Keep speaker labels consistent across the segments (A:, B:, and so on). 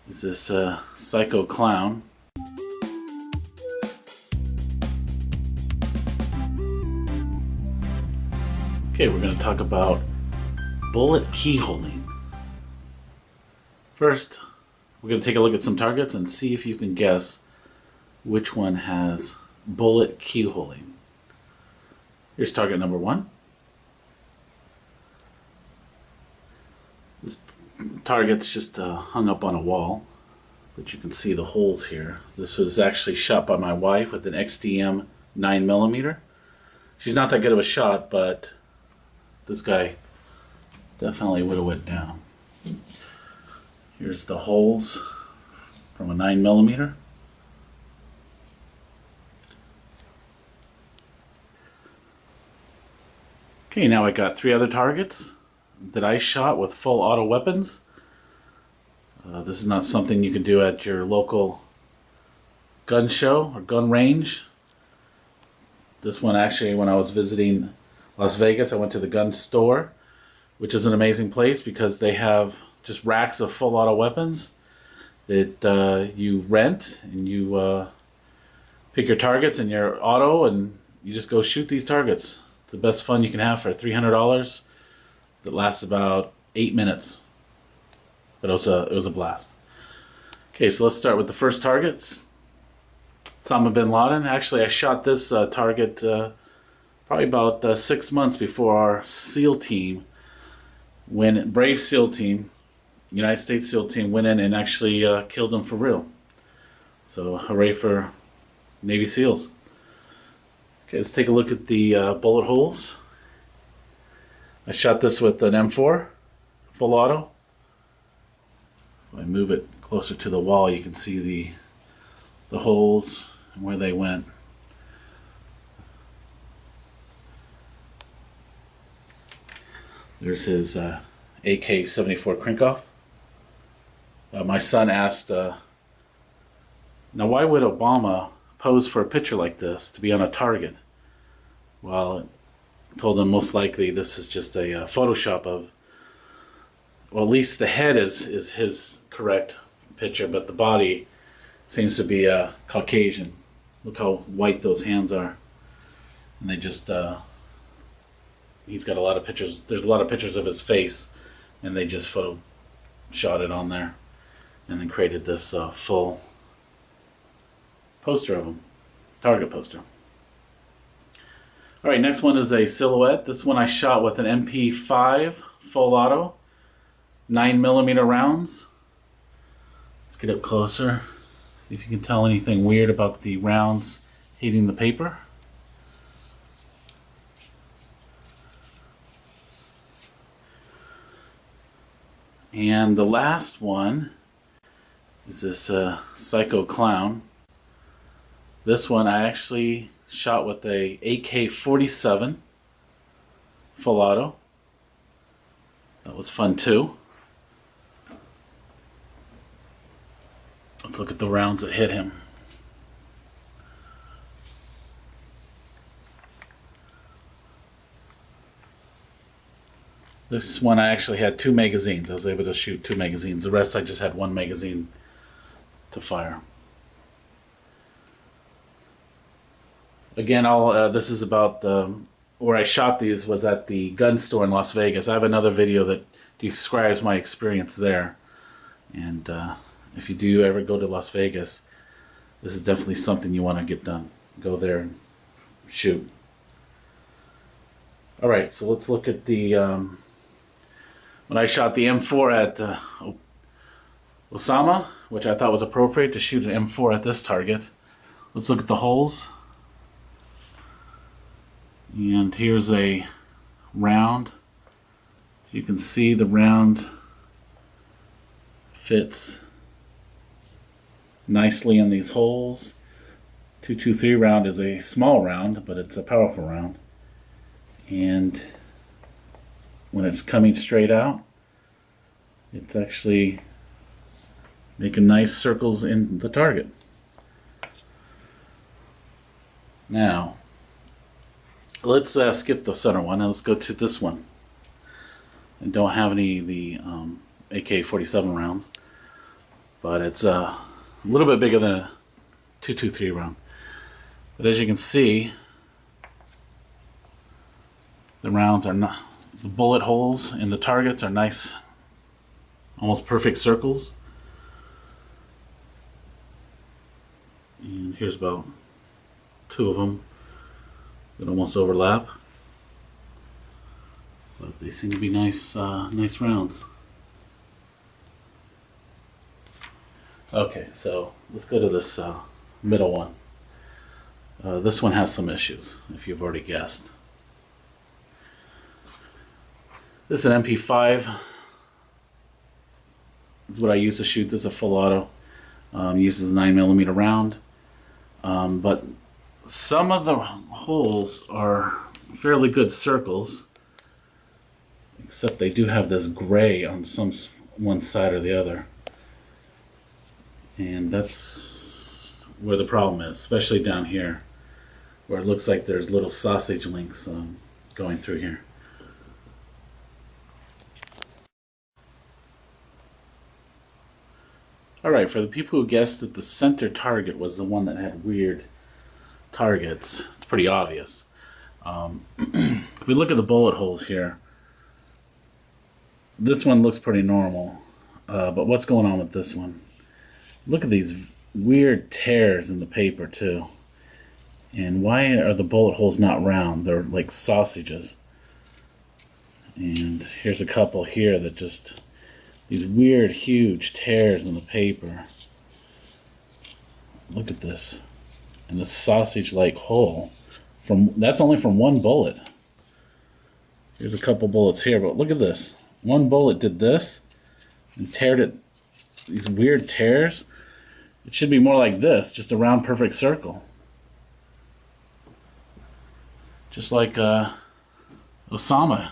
A: is this psycho clown. Okay, we're going to talk about bullet keyholing. First, we're going to take a look at some targets and see if you can guess which one has bullet keyholing. Here's target number 1. This target's just hung up on a wall, but you can see the holes here. This was actually shot by my wife with an XDM 9mm. She's not that good of a shot, but this guy definitely would have went down. Here's the holes from a 9mm. Okay, now I got 3 other targets that I shot with full auto weapons. This is not something you can do at your local gun show or gun range. This one actually, when I was visiting Las Vegas, I went to the gun store, which is an amazing place because they have just racks of full auto weapons that you rent, and you pick your targets in your auto and you just go shoot these targets. It's the best fun you can have for $300 that lasts about 8 minutes. But it was a blast. Okay, so let's start with the first targets. Osama bin Laden. Actually, I shot this target probably about 6 months before our SEAL team, when Brave SEAL team, United States SEAL team, went in and actually killed him for real. So hooray for Navy SEALs. Okay, let's take a look at the bullet holes. I shot this with an M4, full auto. If I move it closer to the wall, you can see the holes and where they went. There's his AK-74 Krinkov. My son asked, now why would Obama pose for a picture like this to be on a target? Well, I told him most likely this is just a Photoshop of, well, at least the head is his correct picture, but the body seems to be Caucasian. Look how white those hands are. And they just, he's got a lot of pictures, there's a lot of pictures of his face, and they just shot it on there and then created this full poster of him, target poster. Alright, next one is a silhouette. This one I shot with an MP5 full auto, 9mm rounds. Let's get up closer, see if you can tell anything weird about the rounds hitting the paper. And the last one is this psycho clown. This one I actually shot with a AK-47 full auto. That was fun too. Let's look at the rounds that hit him. This one I actually had 2 magazines. I was able to shoot 2 magazines. The rest I just had 1 magazine to fire. Again, this is about where I shot these was at the gun store in Las Vegas. I have another video that describes my experience there. And if you do ever go to Las Vegas, this is definitely something you want to get done. Go there and shoot. Alright, so let's look at the... when I shot the M4 at Osama, which I thought was appropriate to shoot an M4 at this target. Let's look at the holes. And here's a round. You can see the round fits nicely in these holes. 223 round is a small round, but it's a powerful round. And when it's coming straight out, it's actually making nice circles in the target. Now, let's skip the center one and let's go to this one. I don't have any of the AK-47 rounds. but it's a little bit bigger than a 223 round. But as you can see, the rounds are not, the bullet holes in the targets are nice, almost perfect circles. And here's about 2 of them that almost overlap. But they seem to be nice, nice rounds. Okay, so let's go to this middle one. This one has some issues, if you've already guessed. This is an MP5. This is what I use to shoot this, a full auto. Uses a 9mm round. But some of the holes are fairly good circles, except they do have this gray on one side or the other. And that's where the problem is, especially down here, where it looks like there's little sausage links going through here. Alright, for the people who guessed that the center target was the one that had weird targets, it's pretty obvious. If we look at the bullet holes here, this one looks pretty normal, but what's going on with this one? Look at these weird tears in the paper too. And why are the bullet holes not round? They're like sausages. And here's a couple here that just, these weird huge tears in the paper. Look at this. And the sausage-like hole. That's only from one bullet. Here's a couple bullets here, but look at this. One bullet did this and teared it, these weird tears. It should be more like this, just a round perfect circle. Just like Osama.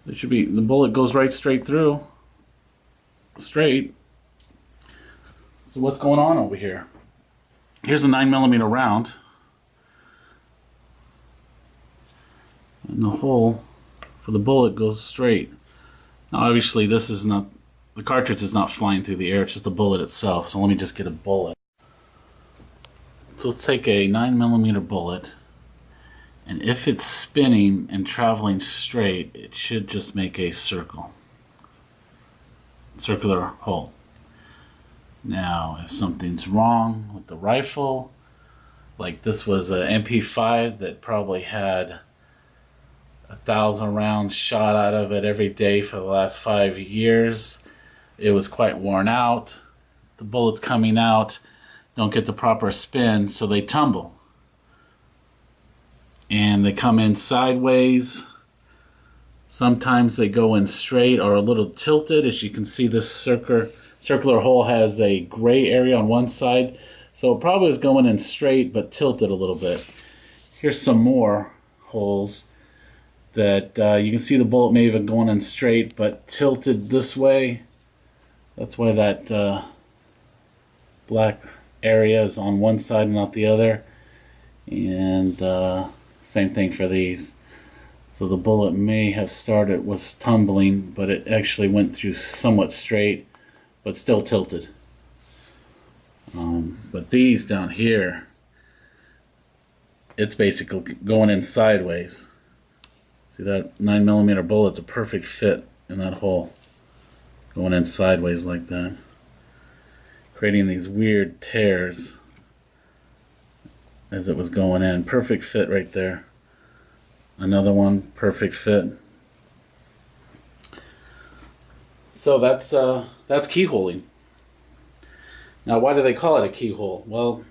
A: It should be, the bullet goes right straight through. Straight. So what's going on over here? Here's a 9mm round. And the hole for the bullet goes straight. Now obviously this is not, the cartridge is not flying through the air, it's just the bullet itself. So let me just get a bullet. So let's take a 9mm bullet, and if it's spinning and traveling straight, it should just make a circular hole. Now if something's wrong with the rifle, like this was an MP5 that probably had 1,000 rounds shot out of it every day for the last 5 years. It was quite worn out. The bullets coming out don't get the proper spin, so they tumble. And they come in sideways. Sometimes they go in straight or a little tilted. As you can see, this circular hole has a gray area on one side. So it probably was going in straight but tilted a little bit. Here's some more holes that you can see the bullet may have been going in straight but tilted this way. That's why that black area is on one side and not the other. And same thing for these. So the bullet may have was tumbling, but it actually went through somewhat straight, but still tilted. But these down here, it's basically going in sideways. See that 9mm bullet's a perfect fit in that hole. Going in sideways like that. Creating these weird tears as it was going in. Perfect fit right there. Another one, perfect fit. So that's keyholing. Now why do they call it a keyhole? Well,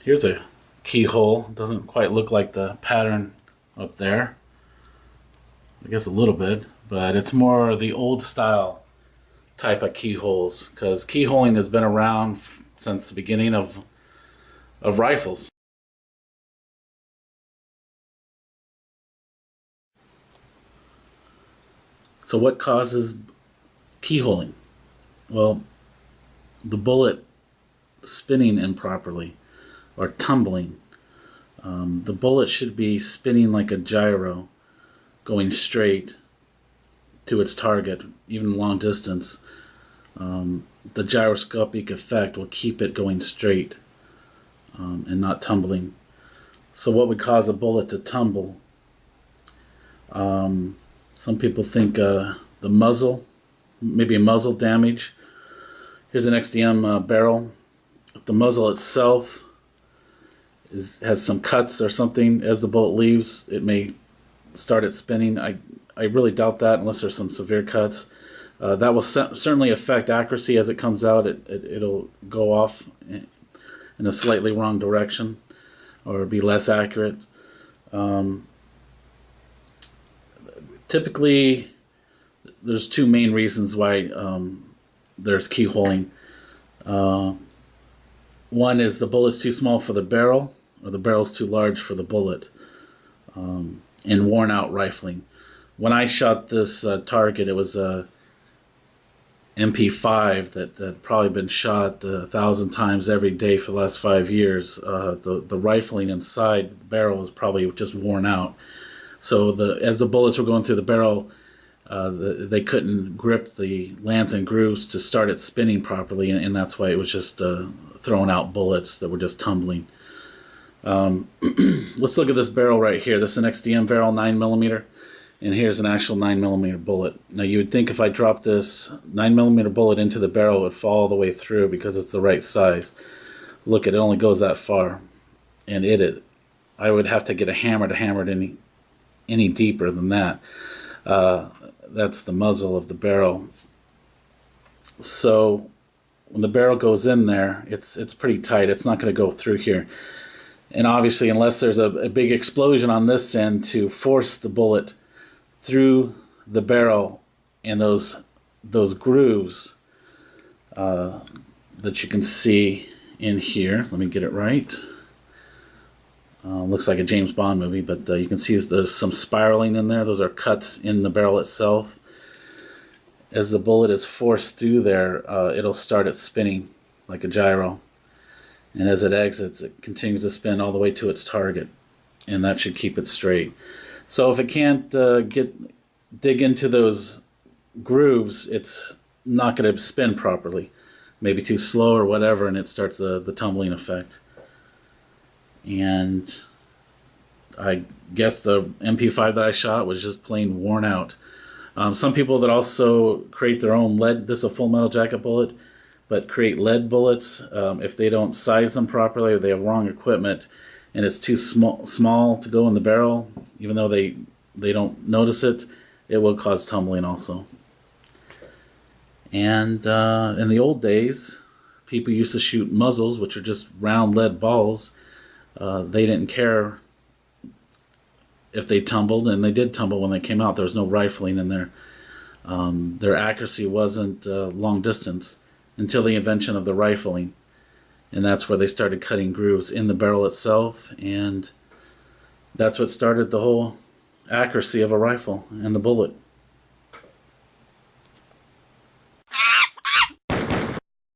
A: here's a keyhole. Doesn't quite look like the pattern up there. I guess a little bit, but it's more the old style type of keyholes, because keyholing has been around since the beginning of rifles. So what causes keyholing? Well, the bullet spinning improperly or tumbling. The bullet should be spinning like a gyro, going straight, to its target, even long distance. The gyroscopic effect will keep it going straight and not tumbling. So what would cause a bullet to tumble? Some people think the muzzle, maybe a muzzle damage. Here's an XDM barrel. If the muzzle itself has some cuts or something, as the bullet leaves, it may start it spinning. I really doubt that unless there's some severe cuts. That will certainly affect accuracy as it comes out. It'll go off in a slightly wrong direction or be less accurate. Typically, there's two main reasons why there's keyholing. One is the bullet's too small for the barrel, or the barrel's too large for the bullet, and worn out rifling. When I shot this target, it was a MP5 that had probably been shot 1,000 times every day for the last 5 years. The rifling inside the barrel was probably just worn out. So as the bullets were going through the barrel, they couldn't grip the lands and grooves to start it spinning properly, and that's why it was just throwing out bullets that were just tumbling. Let's look at this barrel right here. This is an XDM barrel, 9mm, and here's an actual 9mm bullet. Now you would think if I dropped this 9mm bullet into the barrel, it would fall all the way through because it's the right size. Look, it only goes that far, and I would have to get a hammer to hammer it any deeper than that. That's the muzzle of the barrel. So when the barrel goes in there, it's pretty tight. It's not going to go through here. And obviously, unless there's a big explosion on this end to force the bullet through the barrel and those grooves that you can see in here. Let me get it right. Looks like a James Bond movie, but you can see there's some spiraling in there. Those are cuts in the barrel itself. As the bullet is forced through there, it'll start it spinning like a gyro. And as it exits, it continues to spin all the way to its target. And that should keep it straight. So if it can't dig into those grooves, it's not going to spin properly. Maybe too slow or whatever, and it starts the tumbling effect. And I guess the MP5 that I shot was just plain worn out. Some people that also create their own lead, this is a full metal jacket bullet, but create lead bullets. If they don't size them properly or they have wrong equipment and it's too small to go in the barrel, even though they don't notice it, it will cause tumbling also. And in the old days, people used to shoot muzzles, which are just round lead balls. They didn't care if they tumbled, and they did tumble when they came out. There was no rifling in there. Their accuracy wasn't long distance until the invention of the rifling, and that's where they started cutting grooves in the barrel itself, and that's what started the whole accuracy of a rifle and the bullet.